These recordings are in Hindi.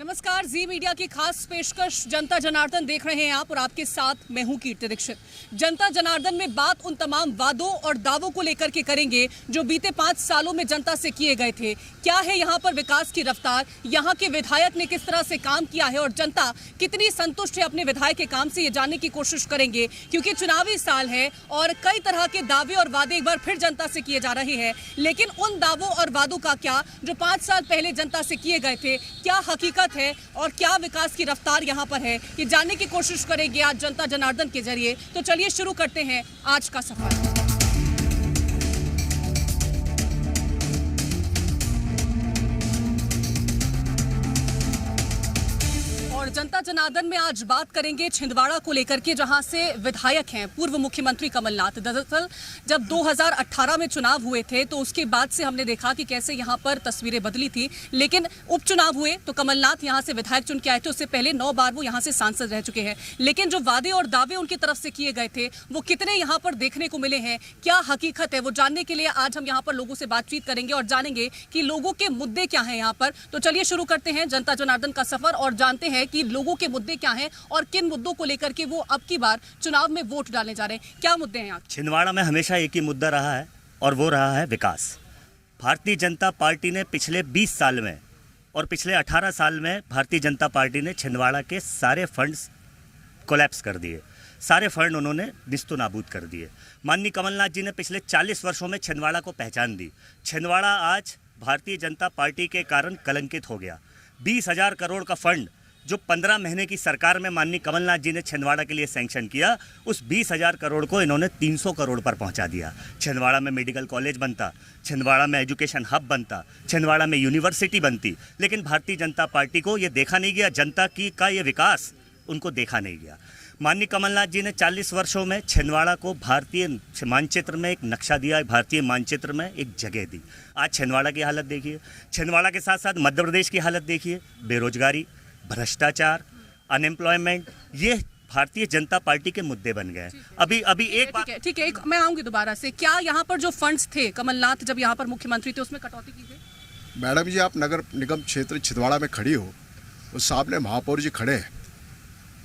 नमस्कार, जी मीडिया की खास पेशकश जनता जनार्दन देख रहे हैं आप और आपके साथ मैं हूं कीर्ति दीक्षित। जनता जनार्दन में बात उन तमाम वादों और दावों को लेकर के करेंगे जो बीते 5 सालों में जनता से किए गए थे। क्या है यहां पर विकास की रफ्तार, यहां के विधायक ने किस तरह से काम किया है और जनता कितनी संतुष्ट है अपने विधायक के काम से, ये जानने की कोशिश करेंगे क्योंकि चुनावी साल है और कई तरह के दावे और वादे एक बार फिर जनता से किए जा रहे हैं। लेकिन उन दावों और वादों का क्या जो 5 साल पहले जनता से किए गए थे, क्या हकीकत है और क्या विकास की रफ्तार यहां पर है, ये जानने की कोशिश करेंगे आज जनता जनार्दन के जरिए। तो चलिए शुरू करते हैं आज का सफर। और जनता जनार्दन में आज बात करेंगे छिंदवाड़ा को लेकर के, जहां से विधायक हैं पूर्व मुख्यमंत्री कमलनाथ। दरअसल जब 2018 में चुनाव हुए थे तो उसके बाद से हमने देखा कि कैसे यहां पर तस्वीरें बदली थी, लेकिन उपचुनाव हुए तो कमलनाथ यहां से विधायक चुन के आए थे। उससे पहले 9 बार वो यहां से सांसद रह चुके हैं। लेकिन जो वादे और दावे उनकी तरफ से किए गए थे वो कितने यहां पर देखने को मिले हैं, क्या हकीकत है, वो जानने के लिए आज हम यहां पर लोगों से बातचीत करेंगे और जानेंगे कि लोगों के मुद्दे क्या हैं यहां पर। तो चलिए शुरू करते हैं जनता जनार्दन का सफर और जानते हैं कि लोगों के मुद्दे क्या हैं और किन मुद्दों को लेकर के वो अब की बार चुनाव में वोट डालने जा रहे हैं। क्या मुद्दे हैं आप? छिंदवाड़ा में हमेशा एक ही मुद्दा रहा है और वो रहा है विकास। भारतीय जनता पार्टी ने पिछले 20 साल में और पिछले 18 साल में भारतीय जनता पार्टी ने छिंदवाड़ा के सारे फंड्स कोलैप्स कर दिए, सारे फंड उन्होंने निस्तो नाबूद कर दिए। माननीय कमलनाथ जी ने पिछले 40 वर्षों में छिंदवाड़ा को पहचान दी। छिंदवाड़ा आज भारतीय जनता पार्टी के कारण कलंकित हो गया। 20,000 करोड़ का फंड जो 15 महीने की सरकार में माननीय कमलनाथ जी ने छिंदवाड़ा के लिए सैंक्शन किया, उस 20,000 करोड़ को इन्होंने 300 करोड़ पर पहुंचा दिया। छिंदवाड़ा में मेडिकल कॉलेज बनता, छिंदवाड़ा में एजुकेशन हब बनता, छिंदवाड़ा में यूनिवर्सिटी बनती, लेकिन भारतीय जनता पार्टी को ये देखा नहीं गया, जनता की का ये विकास उनको देखा नहीं गया। माननीय कमलनाथ जी ने 40 वर्षों में छिंदवाड़ा को भारतीय मानचित्र में एक नक्शा दिया, भारतीय मानचित्र में एक जगह दी। आज छिंदवाड़ा की हालत देखिए, छिंदवाड़ा के साथ साथ मध्य प्रदेश की हालत देखिए। बेरोजगारी, भ्रष्टाचार, अनएम्प्लॉयमेंट, ये भारतीय जनता पार्टी के मुद्दे बन गए। अभी एक बात ठीक है, मैं आऊंगी दोबारा से। क्या यहाँ पर जो फंड्स थे कमलनाथ जब यहाँ पर मुख्यमंत्री थे उसमें कटौती की गई? मैडम जी, आप नगर निगम क्षेत्र छिंदवाड़ा में खड़ी हो, उस सामने महापौर जी खड़े हैं।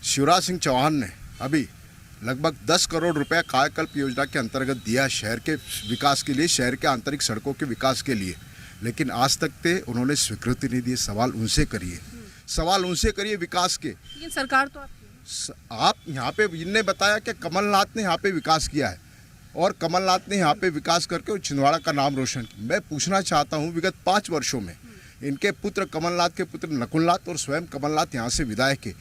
शिवराज सिंह चौहान ने अभी लगभग 10 करोड़ रुपए कायाकल्प योजना के अंतर्गत दिया शहर के विकास के लिए, शहर के आंतरिक सड़कों के विकास के लिए, लेकिन आज तक ते उन्होंने स्वीकृति नहीं दी। सवाल उनसे करिए विकास के। लेकिन सरकार तो आप यहाँ पे इनने बताया कि कमलनाथ ने यहाँ पे विकास किया है और कमलनाथ ने यहाँ पे विकास करके छिंदवाड़ा का नाम रोशन किया। मैं पूछना चाहता हूँ, विगत 5 वर्षों में इनके पुत्र कमलनाथ के पुत्र नकुलनाथ और स्वयं कमलनाथ यहाँ से विधायक है,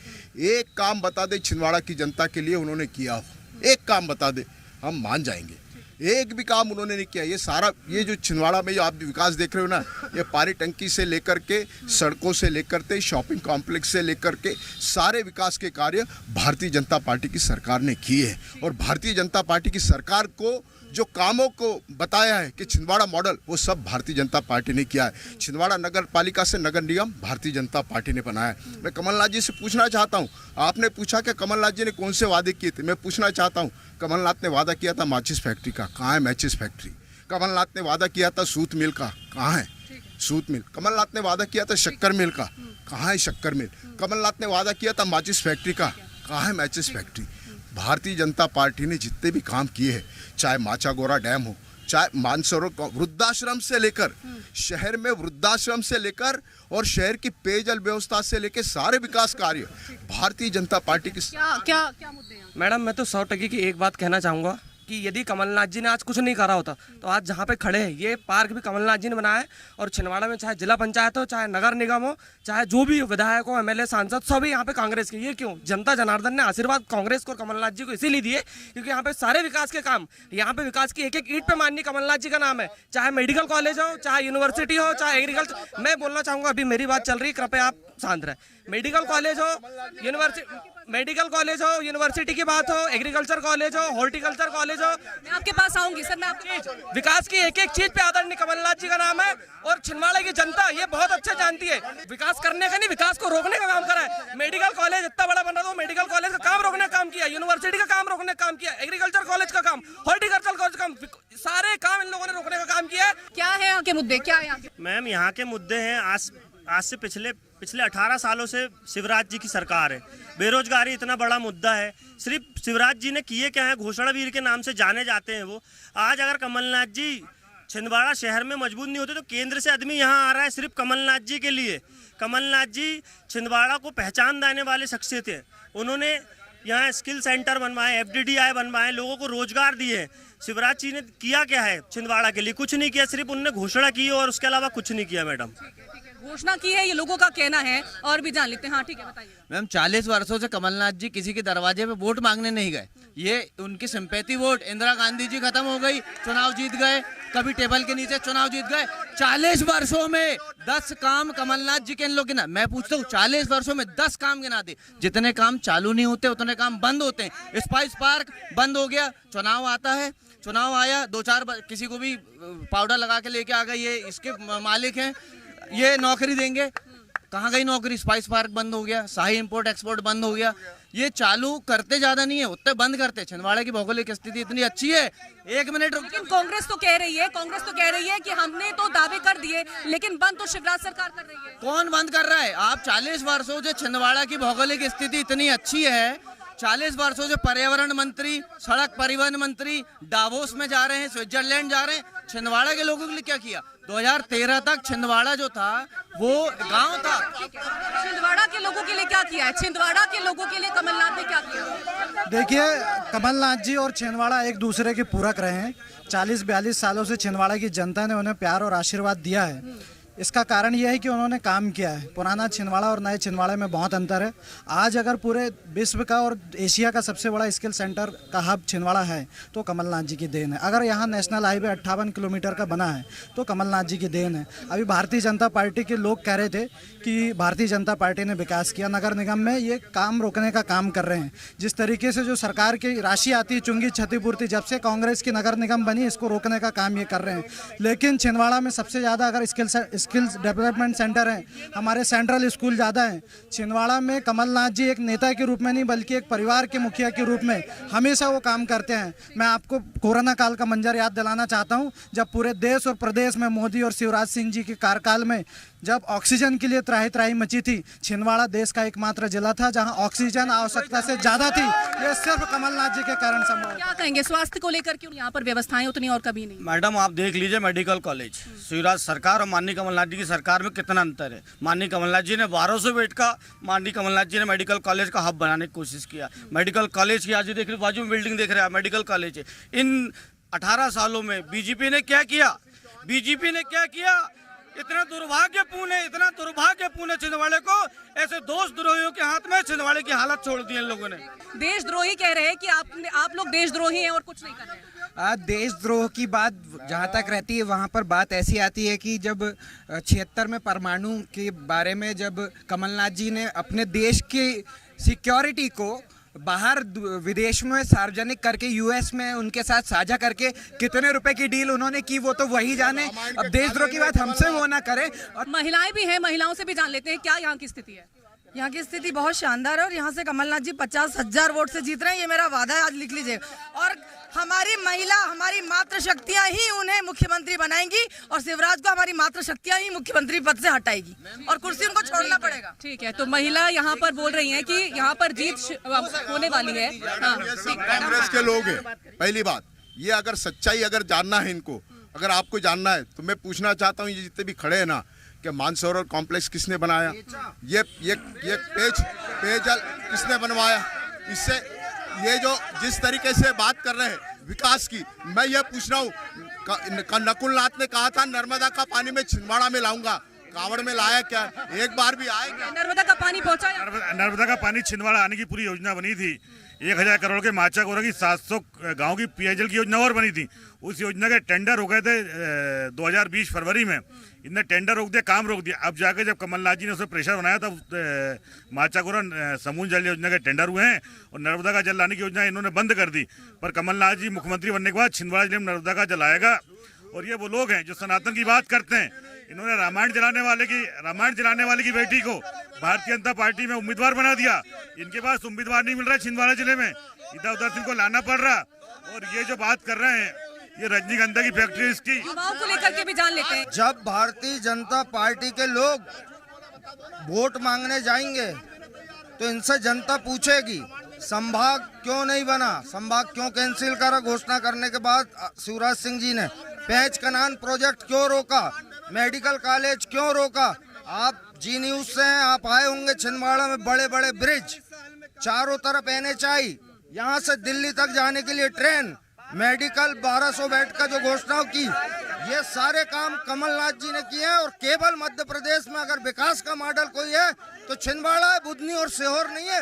एक काम बता दे छिंदवाड़ा की जनता के लिए उन्होंने किया हो, एक काम बता दे, हम मान जाएंगे। एक भी काम उन्होंने नहीं किया। ये सारा ये जो छिंदवाड़ा में जो आप विकास देख रहे हो ना, ये पानी टंकी से लेकर के सड़कों से लेकर के शॉपिंग कॉम्प्लेक्स से लेकर के सारे विकास के कार्य भारतीय जनता पार्टी की सरकार ने किए हैं। और भारतीय जनता पार्टी की सरकार को जो कामों को बताया है कि छिंदवाड़ा मॉडल, वो सब भारतीय जनता पार्टी ने किया है। छिंदवाड़ा नगर पालिका से नगर निगम भारतीय जनता पार्टी ने बनाया है। मैं कमलनाथ जी से पूछना चाहता हूँ, आपने पूछा कि कमलनाथ जी ने कौन से वादे किए थे। मैं पूछना चाहता हूँ, कमलनाथ ने वादा किया था माचिस फैक्ट्री का, कहाँ है मैचिस फैक्ट्री? कमलनाथ ने वादा किया था सूत मिल का, कहाँ है सूत मिल? कमलनाथ ने वादा किया था शक्कर मिल का, कहाँ है शक्कर मिल? कमलनाथ ने वादा किया था माचिस फैक्ट्री का, कहाँ है matches factory? Bharatiya Janata party ने जितने भी काम किए हैं, चाहे माचागोरा डैम हो, चाहे मानसरोवर वृद्धाश्रम से लेकर शहर में वृद्धाश्रम से लेकर और शहर की पेयजल व्यवस्था से लेकर सारे विकास कार्य भारतीय जनता पार्टी की। क्या मुद्दे हैं? मैडम, मैं तो 100% की एक बात कहना चाहूँगा कि यदि कमलनाथ जी ने आज कुछ नहीं करा होता तो आज जहाँ पे खड़े हैं ये पार्क भी कमलनाथ जी ने बनाया है। और छिंदवाड़ा में चाहे जिला पंचायत हो, चाहे नगर निगम हो, चाहे जो भी विधायक हो, एमएलए, सांसद, सभी यहाँ पे कांग्रेस के। ये क्यों? जनता जनार्दन ने आशीर्वाद कांग्रेस को और कमलनाथ जी को इसीलिए दिए क्योंकि यहाँ पे सारे विकास के काम, यहाँ पे विकास की एक एक ईंट पे माननीय कमलनाथ जी का नाम है। चाहे मेडिकल कॉलेज हो, चाहे यूनिवर्सिटी हो, चाहे एग्रीकल्चर। मैं बोलना चाहूँगा, अभी मेरी बात चल रही है, कृपया आप शांत रहे। मेडिकल कॉलेज हो, यूनिवर्सिटी की बात हो, एग्रीकल्चर कॉलेज हो, हॉर्टिकल्चर कॉलेज हो, मैं आपके पास आऊंगी सर। मैं आपके विकास की एक एक चीज पे आदरणीय कमलनाथ जी का नाम है। और छिंदवाड़ा की जनता ये बहुत अच्छे जानती है, विकास करने का नहीं, विकास को रोकने का काम करा है। मेडिकल कॉलेज इतना बड़ा बन रहा था, मेडिकल कॉलेज का काम रोकने का काम किया, यूनिवर्सिटी का काम रोकने का काम किया, एग्रीकल्चर कॉलेज का काम, हॉर्टिकल्चर कॉलेज का काम, सारे काम इन लोगों ने रोकने का काम किया है। क्या है यहाँ के मुद्दे, क्या है यहाँ के? मैम, यहाँ के मुद्दे हैं, आज आज से पिछले 18 सालों से शिवराज जी की सरकार है। बेरोजगारी इतना बड़ा मुद्दा है, सिर्फ शिवराज जी ने किए क्या है, घोषणा वीर के नाम से जाने जाते हैं वो। आज अगर कमलनाथ जी छिंदवाड़ा शहर में मजबूत नहीं होते तो केंद्र से आदमी यहाँ आ रहा है सिर्फ कमलनाथ जी के लिए। कमलनाथ जी छिंदवाड़ा को पहचान देने वाले शख्सियत हैं। उन्होंने यहाँ स्किल सेंटर बनवाए, FDDI बनवाए, लोगों को रोजगार दिए। शिवराज जी ने किया क्या है छिंदवाड़ा के लिए? कुछ नहीं किया, सिर्फ उन्होंने घोषणा की और उसके अलावा कुछ नहीं किया। मैडम घोषणा की है, ये लोगों का कहना है, और भी जान लेते हैं। हाँ ठीक है, बताइए। मैम 40 वर्षों से कमलनाथ जी किसी के दरवाजे पे वोट मांगने नहीं गए। ये उनकी सिंपैथी वोट, इंदिरा गांधी जी खत्म हो गई, चुनाव जीत गए, कभी टेबल के नीचे चुनाव जीत गए। 40 वर्षों में 10 काम कमलनाथ जी के इन लोग गिना। मैं पूछता हूँ 40 वर्षों में 10 काम गिना दे। जितने काम चालू नहीं होते उतने काम बंद होते हैं। स्पाइस पार्क बंद हो गया, चुनाव आता है, चुनाव आया, 2-4 किसी को भी पाउडर लगा के लेके आ गए, ये इसके मालिक हैं, ये नौकरी देंगे। कहाँ गई नौकरी? स्पाइस पार्क बंद हो गया, शाही इंपोर्ट एक्सपोर्ट बंद हो गया। ये चालू करते ज्यादा नहीं है, उतने बंद करते। छिंदवाड़ा की भौगोलिक स्थिति इतनी अच्छी है। 1 मिनट। लेकिन कांग्रेस तो कह रही है कि हमने तो दावे कर दिए, लेकिन बंद तो शिवराज सरकार कर रही है। कौन बंद कर रहा है? आप 40 वर्षों से छिंदवाड़ा की भौगोलिक स्थिति इतनी अच्छी है, 40 वर्षों से पर्यावरण मंत्री, सड़क परिवहन मंत्री डावोस में जा रहे हैं, स्विट्जरलैंड जा रहे हैं। छिंदवाड़ा के लोगों के लिए क्या किया? 2013 तक छिंदवाड़ा जो था वो गांव था। छिंदवाड़ा के लोगों के लिए क्या किया है? छिंदवाड़ा के लोगों के लिए कमलनाथ ने क्या किया? देखिए, कमलनाथ जी और छिंदवाड़ा एक दूसरे के पूरक रहे हैं। 40-42 सालों से छिंदवाड़ा की जनता ने उन्हें प्यार और आशीर्वाद दिया है। इसका कारण यह है कि उन्होंने काम किया है। पुराना छिंदवाड़ा और नए छिंदवाड़ा में बहुत अंतर है। आज अगर पूरे विश्व का और एशिया का सबसे बड़ा स्किल सेंटर का हब छिंदवाड़ा है तो कमलनाथ जी की देन है। अगर यहाँ नेशनल हाईवे 58 किलोमीटर का बना है तो कमलनाथ जी की देन है। अभी भारतीय जनता पार्टी के लोग कह रहे थे कि भारतीय जनता पार्टी ने विकास किया। नगर निगम में ये काम रोकने का काम कर रहे हैं। जिस तरीके से जो सरकार की राशि आती है चुंगी क्षतिपूर्ति, जब से कांग्रेस की नगर निगम बनी, इसको रोकने का काम ये कर रहे हैं। लेकिन छिंदवाड़ा में सबसे ज़्यादा अगर स्किल्स डेवलपमेंट सेंटर हैं, हमारे सेंट्रल स्कूल ज़्यादा हैं। छिंदवाड़ा में कमलनाथ जी एक नेता के रूप में नहीं बल्कि एक परिवार के मुखिया के रूप में हमेशा वो काम करते हैं। मैं आपको कोरोना काल का मंजर याद दिलाना चाहता हूं, जब पूरे देश और प्रदेश में मोदी और शिवराज सिंह जी के कार्यकाल में जब ऑक्सीजन के लिए त्राही त्राही मची थी, छिंदवाड़ा देश का एकमात्र जिला था जहां ऑक्सीजन आवश्यकता से ज़्यादा थी। ये सिर्फ कमलनाथ जी के कारण संभव। क्या कहेंगे स्वास्थ्य को लेकर? क्यों यहाँ पर व्यवस्थाएं उतनी और कभी नहीं? मैडम आप देख लीजिए मेडिकल कॉलेज, शिवराज सरकार और माननीय कमलनाथ जी की सरकार में कितना अंतर है। माननीय कमलनाथ जी ने 1200 बेड का माननीय कमलनाथ जी ने मेडिकल कॉलेज का हब बनाने की कोशिश किया। मेडिकल कॉलेज की आज देख रहे, बाजू में बिल्डिंग देख रहे हैं, मेडिकल कॉलेज है। इन 18 सालों में बीजेपी ने क्या किया? बीजेपी ने क्या किया? इतना दुर्भाग्यपूर्ण है छिंदवाड़े को, ऐसे दोषद्रोहियों के हाथ में छिंदवाड़े की हालत छोड़ दी इन लोगों ने। देशद्रोही कह रहे हैं कि आप लोग देशद्रोही हैं और कुछ नहीं कर रहे हैं। देशद्रोह की बात जहाँ तक रहती है वहाँ पर बात ऐसी आती है कि जब 76 में परमाणु के बारे में जब कमलनाथ जी ने अपने देश की सिक्योरिटी को बाहर विदेश में सार्वजनिक करके यूएस में उनके साथ साझा करके कितने रुपए की डील उन्होंने की वो तो वही जाने। अब देशद्रोह की बात हमसे वो ना करें। और महिलाएं भी हैं, महिलाओं से भी जान लेते हैं क्या यहाँ की स्थिति है। यहाँ की स्थिति बहुत शानदार है और यहाँ से कमलनाथ जी 50,000 वोट से जीत रहे हैं। ये मेरा वादा है, आज लिख लीजिए। और हमारी महिला, हमारी मातृशक्तियाँ ही उन्हें मुख्यमंत्री बनाएंगी और शिवराज को हमारी मातृशक्तियाँ ही मुख्यमंत्री पद से हटाएगी और कुर्सी उनको छोड़ना पड़ेगा। ठीक है, तो महिला यहाँ पर बोल रही हैं कि यहाँ पर जीत होने वाली है। कांग्रेस के लोग हैं। पहली बात ये, अगर सच्चाई अगर जानना है इनको, अगर आपको जानना है तो मैं पूछना चाहता हूँ, ये जितने भी खड़े हैं ना, कि मानसरोवर कॉम्प्लेक्स किसने बनाया? ये पेयजल किसने बनवाया? इससे ये जो जिस तरीके से बात कर रहे हैं विकास की, मैं ये पूछ रहा हूँ, नकुलनाथ ने कहा था नर्मदा का पानी मैं छिंदवाड़ा में लाऊंगा, कांवड़ में लाया क्या? एक बार भी आया क्या? नर्मदा का पानी पहुंचा? नर्मदा का पानी छिंदवाड़ा आने की पूरी योजना बनी थी। 1000 करोड़ के माचा गोरा की 700 गांव की पेयजल की योजना और बनी थी। उस योजना के टेंडर हो गए थे 2020 फरवरी में। इनने टेंडर रोक दिया, काम रोक दिया। अब जाके जब कमलनाथ जी ने उसे प्रेशर बनाया तब माचा गोरा समूह जल योजना के टेंडर हुए हैं और नर्मदा का जल लाने की योजना इन्होंने बंद कर दी। पर कमलनाथ जी मुख्यमंत्री बनने के बाद छिंदवाड़ा जिले में नर्मदा का जल आएगा। और ये वो लोग हैं जो सनातन की बात करते हैं। इन्होंने रामायण जलाने वाले की बेटी को भारतीय जनता पार्टी में उम्मीदवार बना दिया। इनके पास उम्मीदवार नहीं मिल रहा छिंदवाड़ा जिले में, इधर उधर से इनको लाना पड़ रहा। और ये जो बात कर रहे हैं, ये रजनीगंधा की फैक्ट्री इसकी। युवाओं को लेकर के भी जान लेते हैं। जब भारतीय जनता पार्टी के लोग वोट मांगने जाएंगे तो इनसे जनता पूछेगी संभाग क्यों नहीं बना, संभाग क्यों कैंसिल करा घोषणा करने के बाद शिवराज सिंह जी ने, पेंच कनान प्रोजेक्ट क्यों रोका, मेडिकल कॉलेज क्यों रोका। आप जी न्यूज से हैं, आप आए होंगे छिंदवाड़ा में बड़े बड़े ब्रिज, चारों तरफ NHI, यहाँ से दिल्ली तक जाने के लिए ट्रेन, मेडिकल 1200 बेड का जो घोषणा की, ये सारे काम कमलनाथ जी ने किए हैं। और केवल मध्य प्रदेश में अगर विकास का मॉडल कोई है तो छिंदवाड़ा है, बुधनी और सीहोर नहीं है।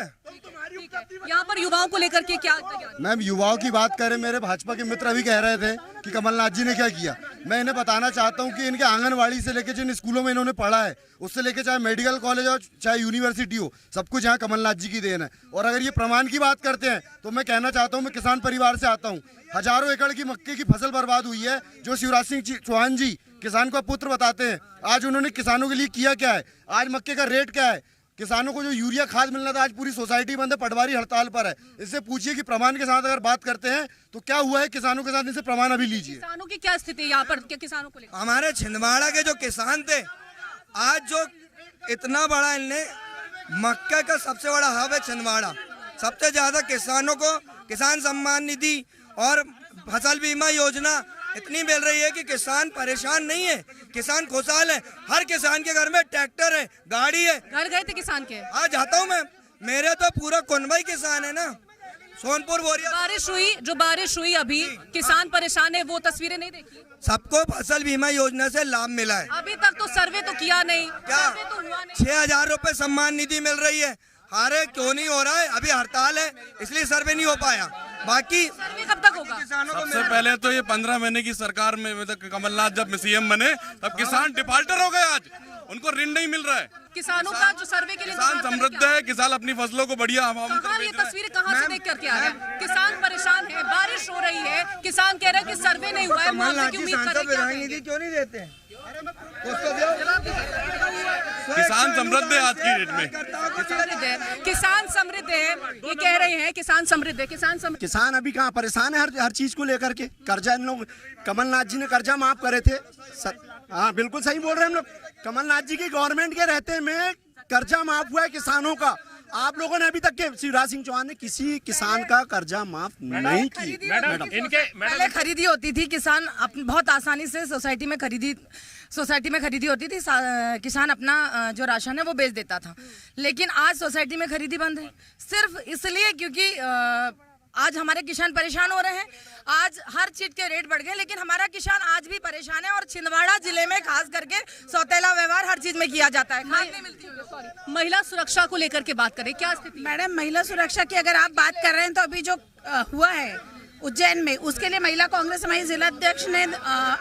यहाँ पर युवाओं को लेकर के क्या? मैम युवाओं की बात करें, मेरे भाजपा के मित्र अभी कह रहे थे कि कमलनाथ जी ने क्या किया। मैं इन्हें बताना चाहता हूं कि इनके आंगनवाड़ी से लेकर जिन स्कूलों में इन्होंने पढ़ा है, उससे लेकर चाहे मेडिकल कॉलेज हो चाहे यूनिवर्सिटी हो, सब कुछ यहाँ कमलनाथ जी की देन है। और अगर ये प्रमाण की बात करते हैं तो मैं कहना चाहता हूँ, मैं किसान परिवार से आता हूँ, हजारों एकड़ की मक्के की फसल बर्बाद हुई है, जो शिवराज सिंह चौहान जी किसान को पुत्र बताते हैं। आज उन्होंने किसानों के लिए किया क्या है, आज मक्के का रेट क्या है, किसानों को जो यूरिया खाद मिलना था, आज पूरी सोसाइटी बंद है, पटवारी हड़ताल पर है। इससे पूछिए कि प्रमाण के साथ अगर बात करते हैं तो क्या हुआ है किसानों के साथ, इनसे प्रमाण अभी लीजिए। किसानों की क्या स्थिति है यहाँ पर, क्या किसानों को लेकर? हमारे छिंदवाड़ा के जो किसान थे, आज जो इतना बड़ा इनने मक्का का सबसे बड़ा हब है छिंदवाड़ा, सबसे ज्यादा किसानों को किसान सम्मान निधि और फसल बीमा योजना इतनी मिल रही है कि किसान परेशान नहीं है, किसान खुशहाल है। हर किसान के घर में ट्रैक्टर है, गाड़ी है। घर गए थे किसान के? आज जाता हूँ मैं, मेरे तो पूरा कुनबा ही किसान है ना, सोनपुर बोरिया। बारिश हुई अभी, किसान परेशान है, वो तस्वीरें नहीं देखी? सबको फसल बीमा योजना से लाभ मिला है। अभी तक तो सर्वे तो किया नहीं, क्या? तो हुआ नहीं। 6,000 रुपए सम्मान निधि मिल रही है, अरे क्यों नहीं हो रहा है? अभी हड़ताल है इसलिए सर्वे नहीं हो पाया। बाकी सर्वे कब तक होगा? सबसे पहले तो ये 15 महीने की सरकार में कमलनाथ जब CM बने तब किसान डिफाल्टर हो गए, आज उनको ऋण नहीं मिल रहा है। किसानों का जो सर्वे के लिए किसान समृद्ध है, किसान अपनी फसलों को बढ़िया ये तस्वीरें कहाँ से देख करके आ रहे हैं? किसान परेशान है, बारिश हो रही है, किसान कह रहे हैं कि सर्वे नहीं हुआ है, मुआवजे की उम्मीद कर रहे हैं। निधि क्यों नहीं देते? किसान समृद्ध है आज की डेट में, किसान समृद्ध है, ये कह रहे हैं किसान समृद्ध है। किसान अभी कहाँ परेशान है हर चीज को लेकर के। कर्जा इन लोग, कमलनाथ जी ने कर्जा माफ करे थे। हाँ बिल्कुल सही बोल रहे हैं हम लोग, कमलनाथ जी की गवर्नमेंट के रहते में कर्जा माफ हुआ है किसानों का। आप लोगों ने अभी तक के शिवराज सिंह चौहान ने किसी किसान का कर्जा माफ नहीं किया। पहले खरीदी होती थी, किसान बहुत आसानी से सोसाइटी में खरीदी होती थी, किसान अपना जो राशन है वो बेच देता था। लेकिन आज सोसाइटी में खरीदी बंद है, सिर्फ इसलिए क्योंकि आज हमारे किसान परेशान हो रहे हैं। आज हर चीज के रेट बढ़ गए, लेकिन हमारा किसान आज भी परेशान है। और छिंदवाड़ा जिले में खास करके सौतेला व्यवहार हर चीज में किया जाता है, खाद नहीं मिलती है। महिला सुरक्षा को लेकर के बात करें, क्या स्थिति? मैडम महिला सुरक्षा की अगर आप बात कर रहे हैं तो अभी जो हुआ है उज्जैन में, उसके लिए महिला कांग्रेस हमारी जिला अध्यक्ष ने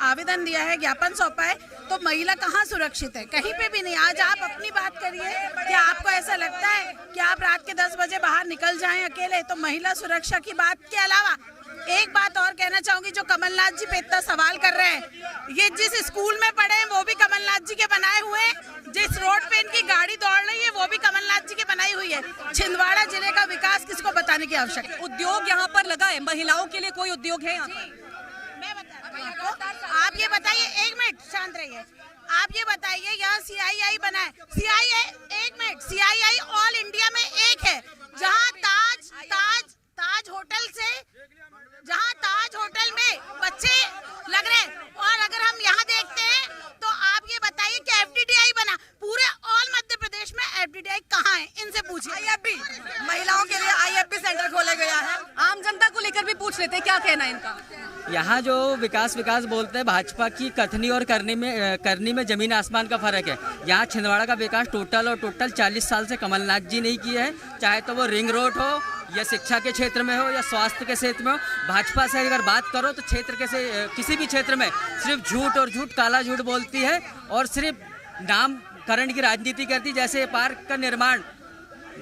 आवेदन दिया है, ज्ञापन सौंपा है। तो महिला कहाँ सुरक्षित है? कहीं पे भी नहीं। आज आप अपनी बात करिए, क्या आपको ऐसा लगता है कि आप रात के 10 बजे बाहर निकल जाएं अकेले? तो महिला सुरक्षा की बात के अलावा एक बात और कहना चाहूंगी, जो कमलनाथ जी पे इतना सवाल कर रहे हैं, ये जिस स्कूल में पढ़े हैं वो भी कमलनाथ जी के बनाए हुए हैं, जिस रोड पे इनकी गाड़ी दौड़ रही है वो भी कमलनाथ जी की बनाई हुई है। छिंदवाड़ा जिले का विकास किसको बताने की आवश्यकता है? उद्योग यहाँ पर लगा है, महिलाओं के लिए कोई उद्योग है यहाँ पर? मैं बता, आप ये बताइए, 1 मिनट शांत रहिए। आप ये बताइए, यहाँ CII बना है, CII 1 minute, CII all India में एक है, जहाँ ताज होटल से, जहाँ ताज होटल में बच्चे लग रहे हैं। और अगर हम यहाँ देखते हैं तो आप ये बताइए कि FDDI बना, पूरे ऑल मध्य प्रदेश में FDDI कहाँ है? इनसे पूछिए। IFB महिलाओं के लिए IFB सेंटर खोले गया है। आम जनता को लेकर भी पूछ लेते, क्या कहना है इनका? यहाँ जो विकास बोलते हैं, भाजपा की कथनी और करनी में जमीन आसमान का फर्क है। यहाँ छिंदवाड़ा का विकास टोटल 40 साल से कमलनाथ जी ने किया है, चाहे तो वो रिंग रोड हो या शिक्षा के क्षेत्र में हो या स्वास्थ्य के क्षेत्र में हो। भाजपा से अगर बात करो तो क्षेत्र के किसी भी क्षेत्र में सिर्फ झूठ, काला झूठ बोलती है और सिर्फ नामकरण की राजनीति करती। जैसे पार्क का निर्माण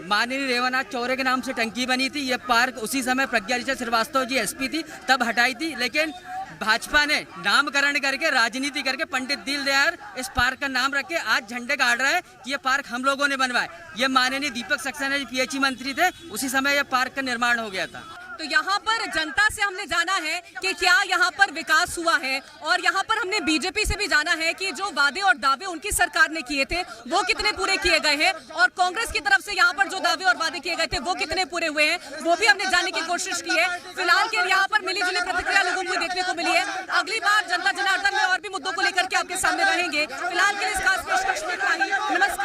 माननीय रेवनाथ चौरे के नाम से टंकी बनी थी, ये पार्क उसी समय प्रज्ञा ऋषि श्रीवास्तव जी SP थी तब हटाई थी, लेकिन भाजपा ने नामकरण करके राजनीति करके पंडित दीनदयाल इस पार्क का नाम रख के आज झंडे गाड़ रहा है कि ये पार्क हम लोगों ने बनवाया। ये माननीय दीपक सक्सेना जी PHE मंत्री थे, उसी समय ये पार्क का निर्माण हो गया था। तो यहाँ पर जनता से हमने जाना है कि क्या यहाँ पर विकास हुआ है, और यहाँ पर हमने बीजेपी से भी जाना है कि जो वादे और दावे उनकी सरकार ने किए थे वो कितने पूरे किए गए हैं, और कांग्रेस की तरफ से यहाँ पर जो दावे और वादे किए गए थे वो कितने पूरे हुए हैं, वो भी हमने जानने की कोशिश की है। फिलहाल के यहाँ पर मिली जुली प्रतिक्रिया लोगों को देखने को मिली है। अगली बार जनता जनार्दन में और भी मुद्दों को लेकर के आपके सामने रहेंगे। फिलहाल के लिए इस खास पेशकश में इतना ही। नमस्कार।